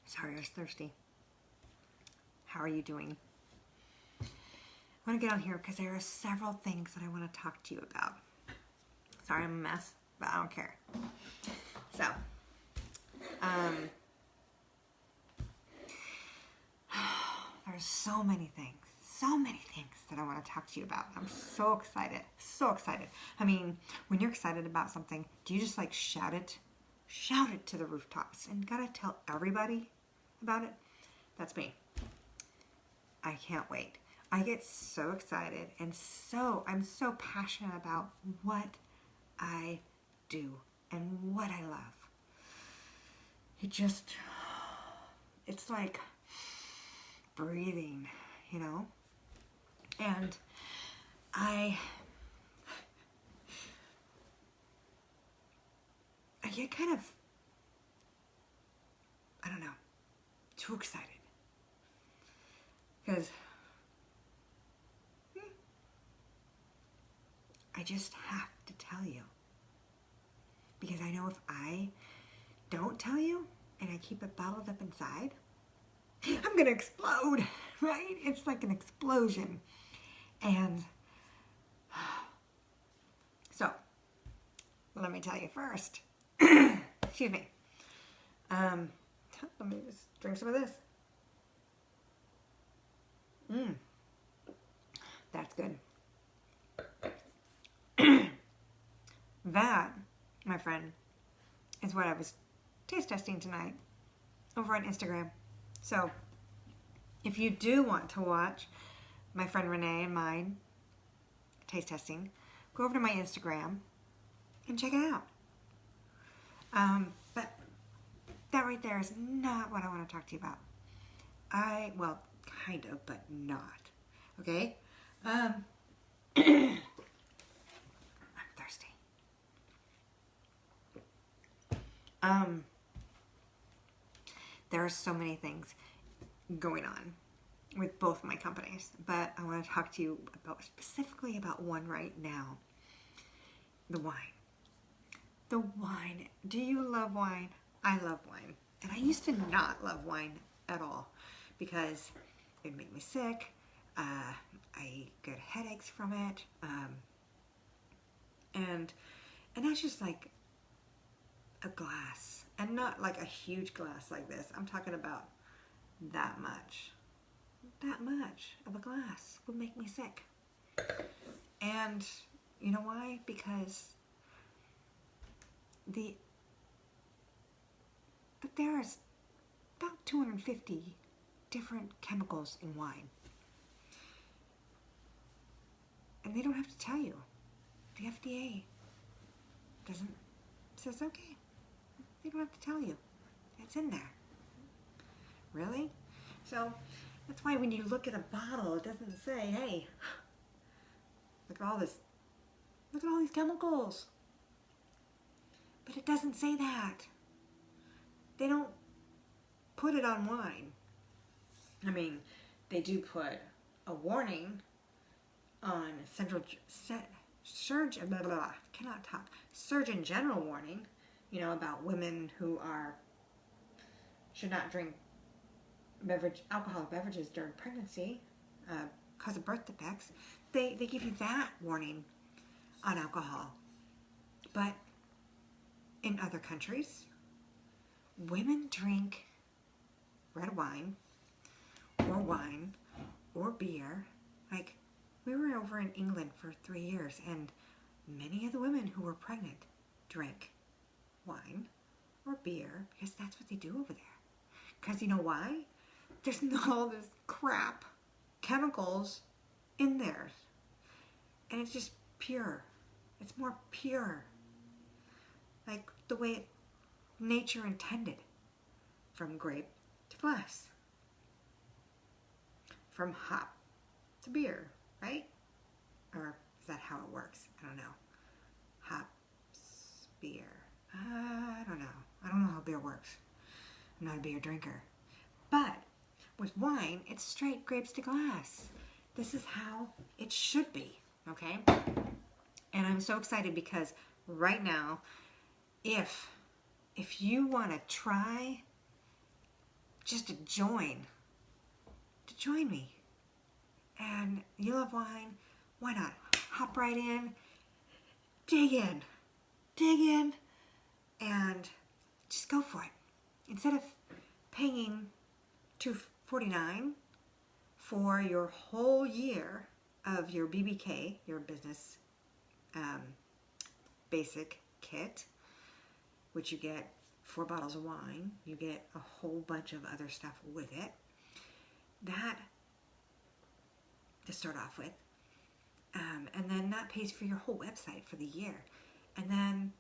Sorry, I was thirsty. How are you doing? I want to get on here because there are several things that I want to talk to you about. Sorry, I'm a mess, but I don't care. So, there's so many things that I want to talk to you about. I'm so excited, so excited. I mean, when you're excited about something, do you just like shout it to the rooftops and gotta tell everybody about it? That's me. I can't wait. I get so excited and I'm so passionate about what I do and what I love. It's like breathing, you know? And I get kind of, I don't know, too excited. Because I just have to tell you. Because I know if I don't tell you and I keep it bottled up inside, I'm gonna explode, right? It's like an explosion. And so, let me tell you first. Excuse me. Let me just drink some of this. That's good. That, my friend, is what I was taste testing tonight over on Instagram. So, if you do want to watch my friend Renee and mine taste testing, go over to my Instagram and check it out. But that right there is not what I want to talk to you about. Well, kind of, but not. Okay? I'm thirsty. There are so many things going on with both my companies, but I want to talk to you specifically about one right now. The wine. The wine. Do you love wine? I love wine. And I used to not love wine at all because it made me sick. I get headaches from it. And that's just like a glass. And not like a huge glass like this. I'm talking about that much. That much of a glass would make me sick. And you know why? Because there's about 250 different chemicals in wine. And they don't have to tell you. The FDA says, okay, they don't have to tell you. It's in there. Really? So that's why when you look at a bottle, it doesn't say, hey, look at all these chemicals. But it doesn't say that. They don't put it on wine. I mean, they do put a warning on Surgeon General warning, you know, about women who should not drink alcoholic beverages during pregnancy, cause of birth defects. They give you that warning on alcohol. But in other countries, women drink red wine or beer. Like, we were over in England for 3 years, and many of the women who were pregnant drank wine or beer because that's what they do over there. Because you know why? There's not all this crap chemicals in there. And it's just pure. It's more pure. Like the way nature intended. From grape to glass. From hop to beer, right? Or is that how it works? I don't know. Hops, beer. I don't know. I don't know how beer works. I'm not a beer drinker. But with wine, it's straight grapes to glass. This is how it should be, okay? And I'm so excited because right now, if you want to try just to join me. And you love wine, why not? Hop right in, dig in, and just go for it. Instead of paying $249 for your whole year of your BBK, your business basic kit, which you get 4 bottles of wine, you get a whole bunch of other stuff with it. That to start off with. And then that pays for your whole website for the year. And then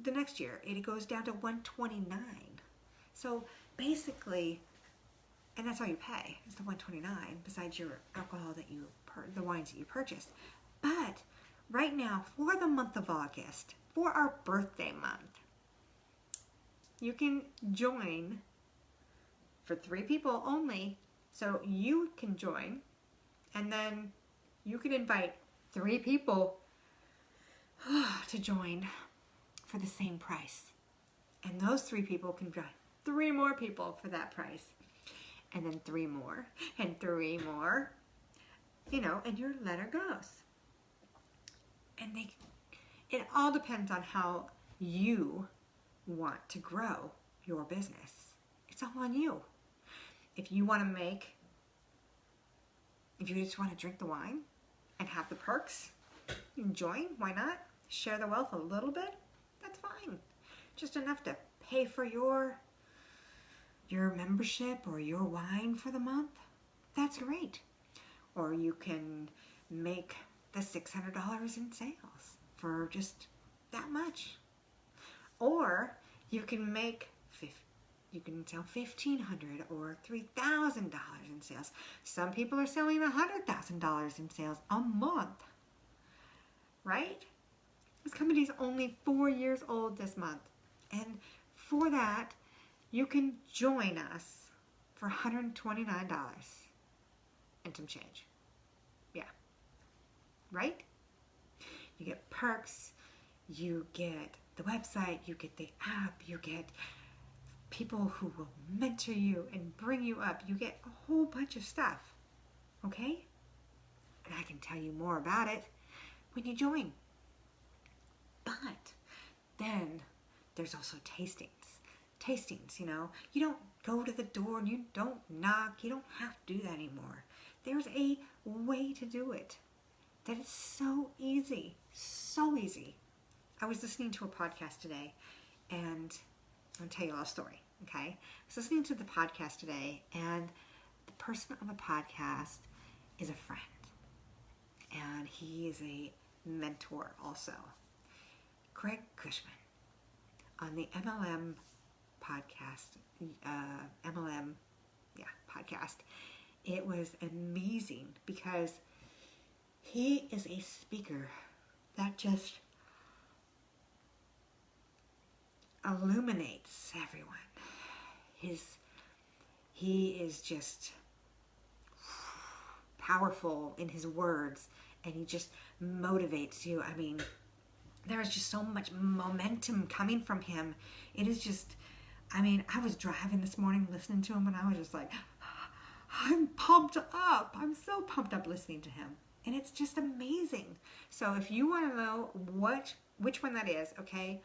the next year, it goes down to $129. So basically, and that's all you pay, is the $129, besides your alcohol that the wines that you purchased. But right now, for the month of August, for our birthday month, you can join for 3 people only. So you can join, and then you can invite 3 people to join for the same price. And those 3 people can join 3 more people for that price. And then 3 more, and 3 more, and your letter goes. And it all depends on how you want to grow your business. It's all on you. If you just want to drink the wine and have the perks, join, why not? Share the wealth a little bit, that's fine. Just enough to pay for your membership or your wine for the month, that's great. Or you can make the $600 in sales for just that much. Or you can sell $1,500 or $3,000 in sales. Some people are selling $100,000 in sales a month, right? This company is only 4 years old this month. And for that, you can join us for $129 and some change. Yeah. Right? You get perks, you get the website, you get the app, you get people who will mentor you and bring you up. You get a whole bunch of stuff. Okay? And I can tell you more about it when you join. But then there's also tastings. You don't go to the door and you don't knock. You don't have to do that anymore. There's a way to do it that is so easy. So easy. I was listening to a podcast today, and I'll tell you a little story, okay? I was listening to the podcast today, and the person on the podcast is a friend, and he is a mentor also. Craig Cushman on the MLM podcast, podcast. It was amazing because he is a speaker that just illuminates everyone. He is just powerful in his words, and he just motivates you. I mean, there is just so much momentum coming from him. It is just, I was driving this morning listening to him, and I was just like, I'm pumped up. I'm so pumped up listening to him. And it's just amazing. So if you want to know which one that is, okay,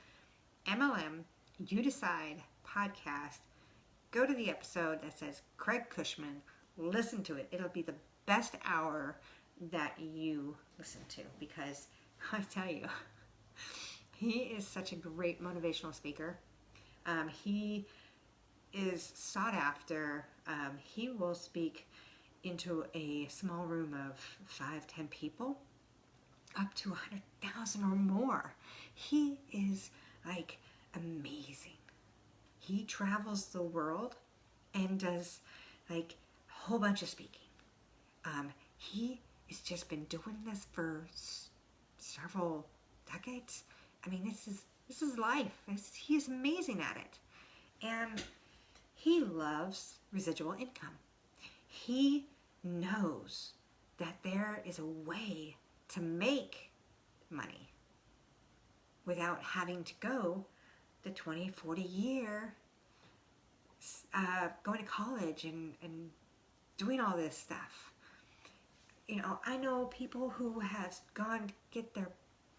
MLM, You Decide podcast, go to the episode that says Craig Cushman, listen to it. It'll be the best hour that you listen to, because I tell you, he is such a great motivational speaker. He is sought after. He will speak into a small room of 5-10 people, up to 100,000 or more. He is like amazing. He travels the world and does like a whole bunch of speaking. He has just been doing this for several decades. This is life. He is amazing at it. And he loves residual income. He knows that there is a way to make money without having to go the 20, 40 year going to college and doing all this stuff. You know, I know people who have gone to get their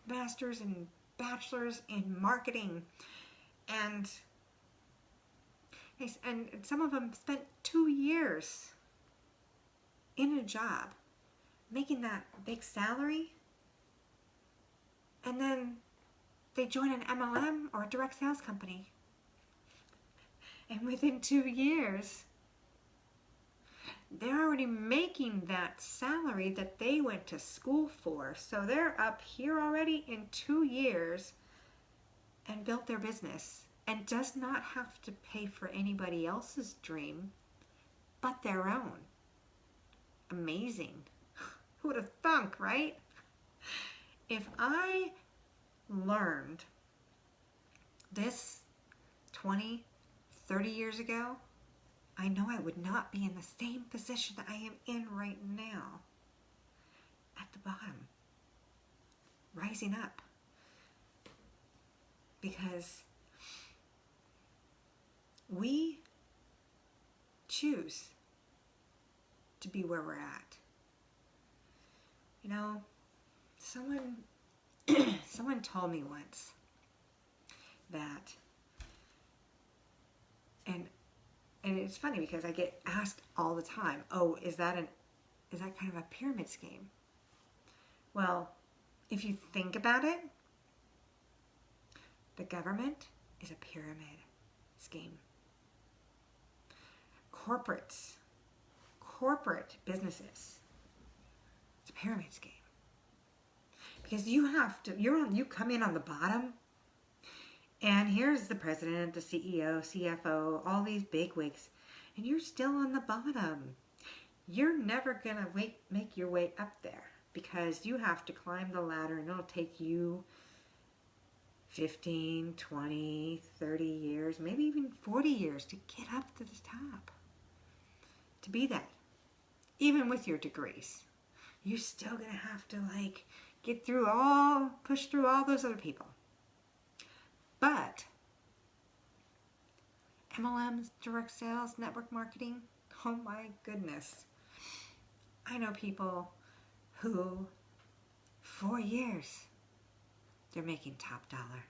masters and bachelors in marketing, and some of them spent 2 years in a job making that big salary, and then they join an MLM or a direct sales company, and within 2 years they're already making that salary that they went to school for. So they're up here already in 2 years and built their business and does not have to pay for anybody else's dream but their own. Amazing. Who would have thunk, right? If I learned this 20, 30 years ago, I know I would not be in the same position that I am in right now. At the bottom. Rising up. Because we choose to be where we're at. You know, someone told me once that, and it's funny because I get asked all the time, oh, is that kind of a pyramid scheme? Well, if you think about it, the government is a pyramid scheme. Corporate businesses, it's a pyramid scheme. Because you come in on the bottom, and here's the president, the CEO, CFO, all these bigwigs, and you're still on the bottom. You're never going to make your way up there because you have to climb the ladder, and it'll take you 15, 20, 30 years, maybe even 40 years to get up to the top. To be that. Even with your degrees. You're still going to have to push through all those other people. But MLMs, direct sales, network marketing, oh my goodness. I know people who, 4 years, they're making top dollar.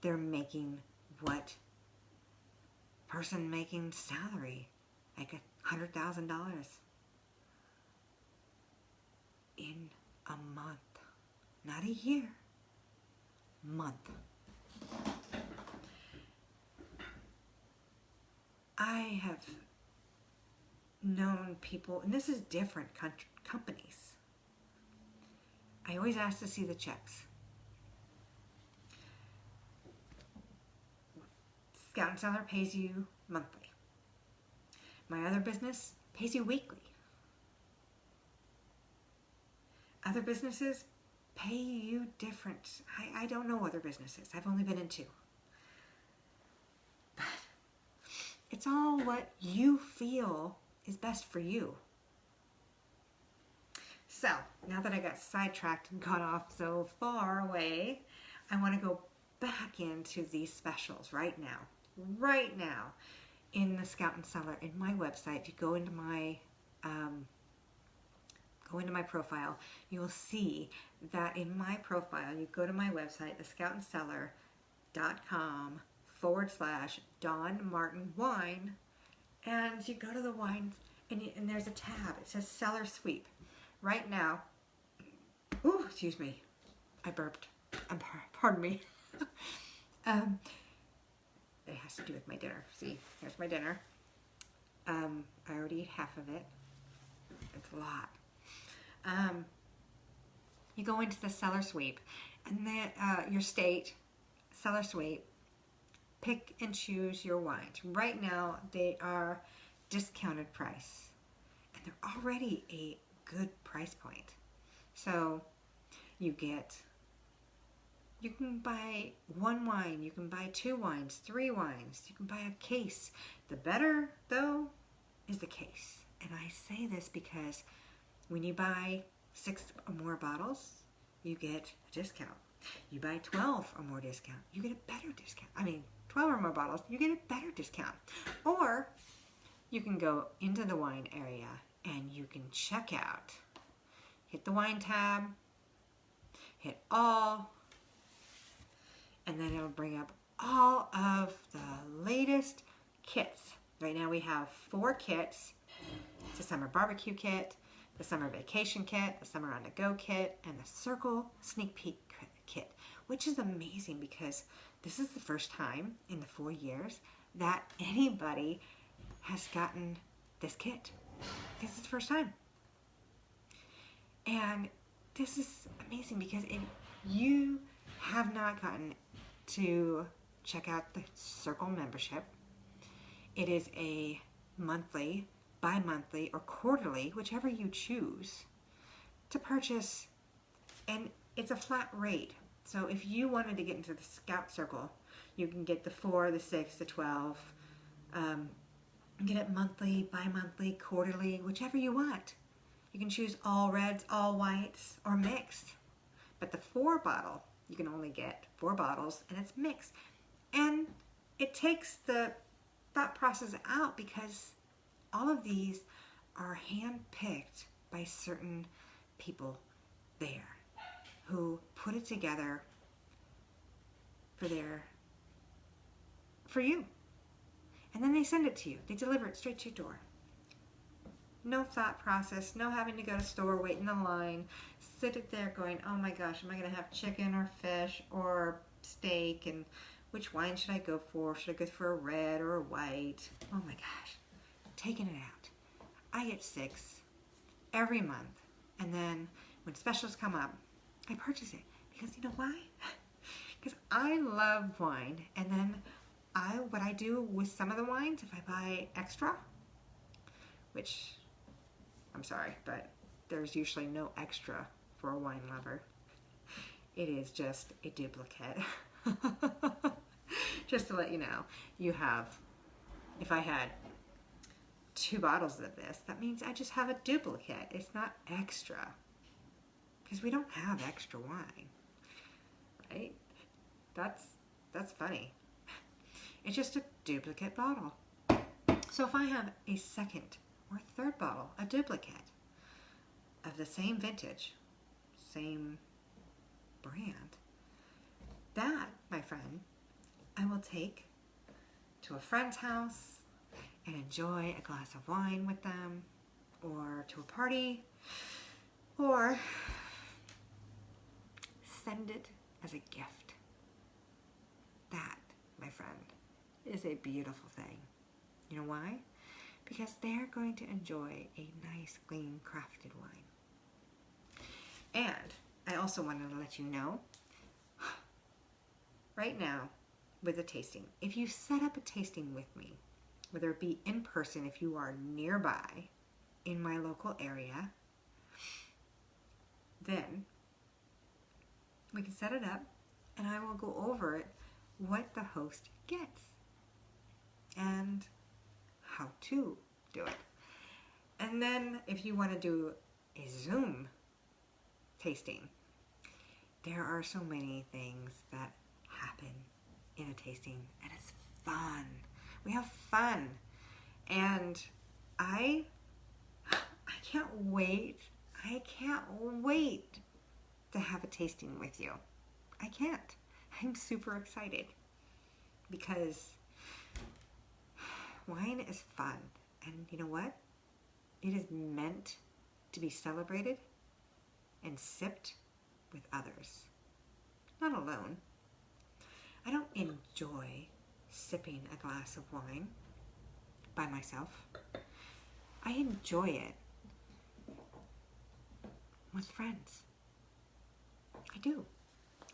They're making what person making salary, like $100,000 in a month. Not a year, month. I have known people, and this is different companies. I always ask to see the checks. Scout and Seller pays you monthly. My other business pays you weekly. Other businesses pay you different. I don't know other businesses. I've only been in 2. But it's all what you feel is best for you. So, now that I got sidetracked and got off so far away, I want to go back into these specials right now. Right now, in the Scout and Seller, in my website, you go into my profile, you'll see that in my profile, you go to my website, thescoutandseller.com/Dawn Martin Wine, and you go to the wines, and there's a tab. It says Seller Sweep. Right now, ooh, excuse me, I burped. Pardon me. It has to do with my dinner. See, here's my dinner. I already ate half of it. It's a lot. You go into the Seller Sweep, and then your state, Seller Sweep, pick and choose your wines. Right now, they are discounted price, and they're already a good price point. So you can buy 1 wine, you can buy 2 wines, 3 wines, you can buy a case. The better, though, is the case. And I say this because when you buy 6 or more bottles, you get a discount. You buy 12 or more discount, you get a better discount. 12 or more bottles, you get a better discount. Or you can go into the wine area and you can check out. Hit the wine tab, hit all, and then it'll bring up all of the latest kits. Right now we have 4 kits. It's a summer barbecue kit, the summer vacation kit, the summer on the go kit, and the Circle sneak peek kit, which is amazing because this is the first time in the 4 years that anybody has gotten this kit. This is the first time. And this is amazing because you have not gotten to check out the Circle membership. It is a monthly, bi-monthly, or quarterly, whichever you choose, to purchase, and it's a flat rate. So if you wanted to get into the Scout Circle, you can get the 4, the 6, the 12, get it monthly, bi-monthly, quarterly, whichever you want. You can choose all reds, all whites, or mixed. But the 4 bottle, you can only get 4 bottles, and it's mixed. And it takes the thought process out because all of these are hand-picked by certain people there who put it together for you. And then they send it to you. They deliver it straight to your door. No thought process, no having to go to store, wait in the line, sit it there going, oh my gosh, am I going to have chicken or fish or steak, and which wine should I go for? Should I go for a red or a white? Oh my gosh, taking it out. I get 6 every month, and then when specials come up, I purchase it because you know why? Because I love wine, and then what I do with some of the wines, if I buy extra, which I'm sorry, but there's usually no extra for a wine lover. It is just a duplicate. Just to let you know, if I had 2 bottles of this, that means I just have a duplicate. It's not extra. Because we don't have extra wine. Right? That's funny. It's just a duplicate bottle. So if I have a second or third bottle, a duplicate of the same vintage, same brand, that, my friend, I will take to a friend's house and enjoy a glass of wine with them, or to a party, or send it as a gift. That, my friend, is a beautiful thing. You know why? Because they're going to enjoy a nice, clean, crafted wine. And I also wanted to let you know, right now, with a tasting, if you set up a tasting with me, whether it be in person if you are nearby in my local area, then we can set it up and I will go over it, what the host gets and how to do it. And then if you want to do a Zoom tasting, there are so many things that happen in a tasting, and it's fun. We have fun, and I can't wait. I can't wait to have a tasting with you. I can't. I'm super excited because wine is fun, and you know what? It is meant to be celebrated and sipped with others, not alone. I don't enjoy sipping a glass of wine by myself. I enjoy it with friends. I do.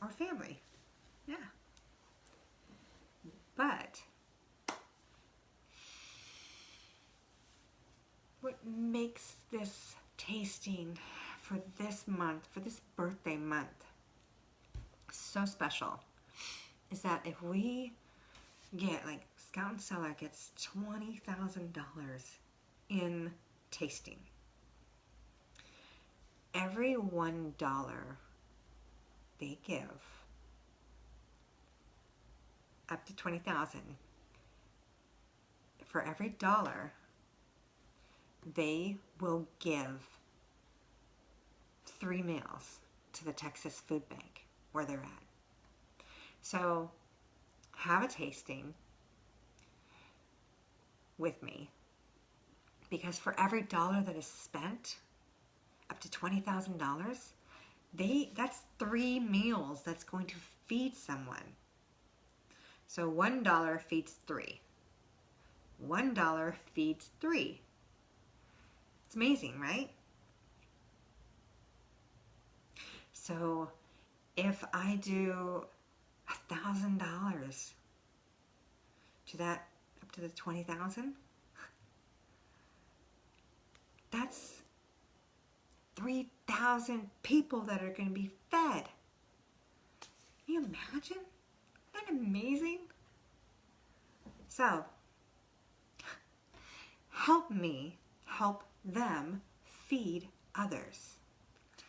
Or family. Yeah. But what makes this tasting for this month, for this birthday month, so special is that if we get, like, Scout and Cellar gets $20,000 in tasting. Every $1 they give up to 20,000, for every dollar, they will give 3 meals to the Texas Food Bank where they're at. So have a tasting with me, because for every dollar that is spent, up to $20,000, that's 3 meals that's going to feed someone. So $1 feeds 3. $1 feeds 3. It's amazing, right? So if I do $1,000 to that, up to the 20,000, that's 3,000 people that are going to be fed. Can you imagine? Isn't that amazing? So, help me help them feed others.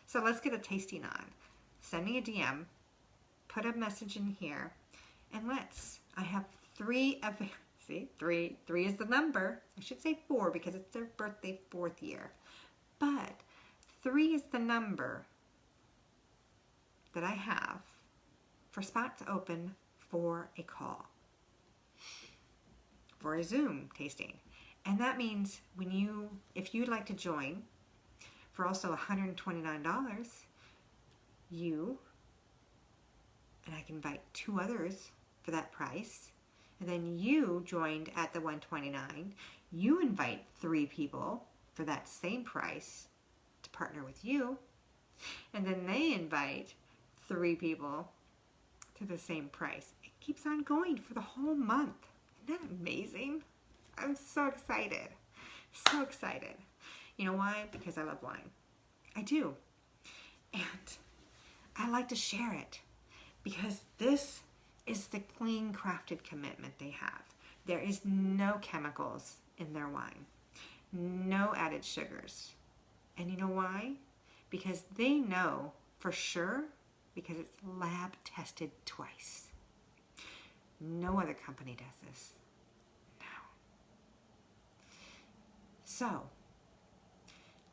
So let's get a tasting on. Send me a DM, put a message in here, and I have 3 of, see, 3 is the number. I should say 4 because it's their birthday 4th year. But 3 is the number that I have for spots open for a call, for a Zoom tasting. And that means if you'd like to join for also $129, and I can invite 2 others for that price, and then you joined at the $129, you invite 3 people for that same price to partner with you, and then they invite 3 people to the same price. It keeps on going for the whole month. Isn't that amazing? I'm so excited. So excited. You know why? Because I love wine. I do. And I like to share it because this is the clean crafted commitment they have. There is no chemicals in their wine. No added sugars. And you know why? Because they know for sure, because it's lab tested twice. No other company does this. No. So,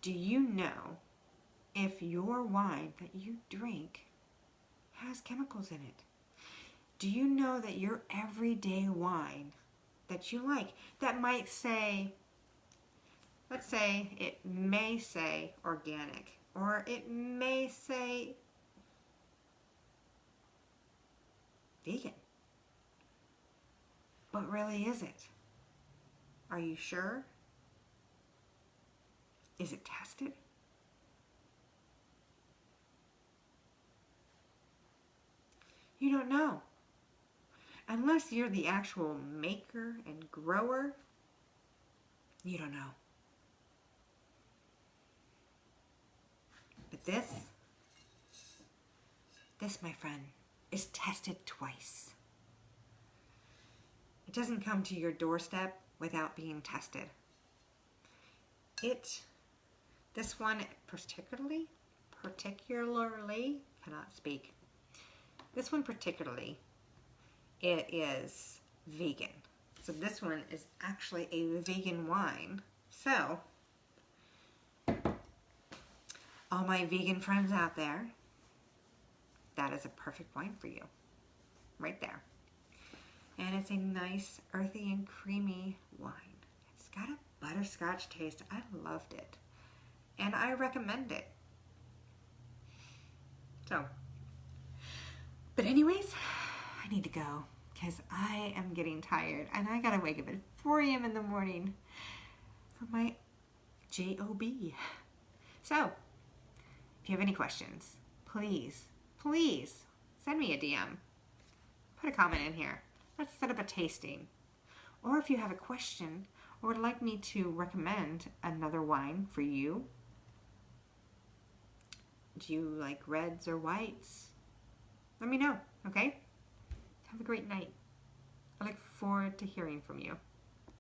do you know if your wine that you drink has chemicals in it? Do you know that your everyday wine that you like, that might say, let's say it may say organic, or it may say vegan, but really is it? Are you sure? Is it tested? You don't know. Unless you're the actual maker and grower, you don't know. But this, my friend, is tested twice. It doesn't come to your doorstep without being tested. This one particularly, cannot speak. This one particularly, it is vegan. So this one is actually a vegan wine. So, all my vegan friends out there, that is a perfect wine for you. Right there. And it's a nice, earthy and creamy wine. It's got a butterscotch taste. I loved it. And I recommend it. So, but anyways, I need to go because I am getting tired and I gotta wake up at 4 a.m. in the morning for my job. So, if you have any questions, please send me a DM. Put a comment in here. Let's set up a tasting. Or if you have a question or would like me to recommend another wine for you, do you like reds or whites? Let me know, okay? Have a great night. I look forward to hearing from you.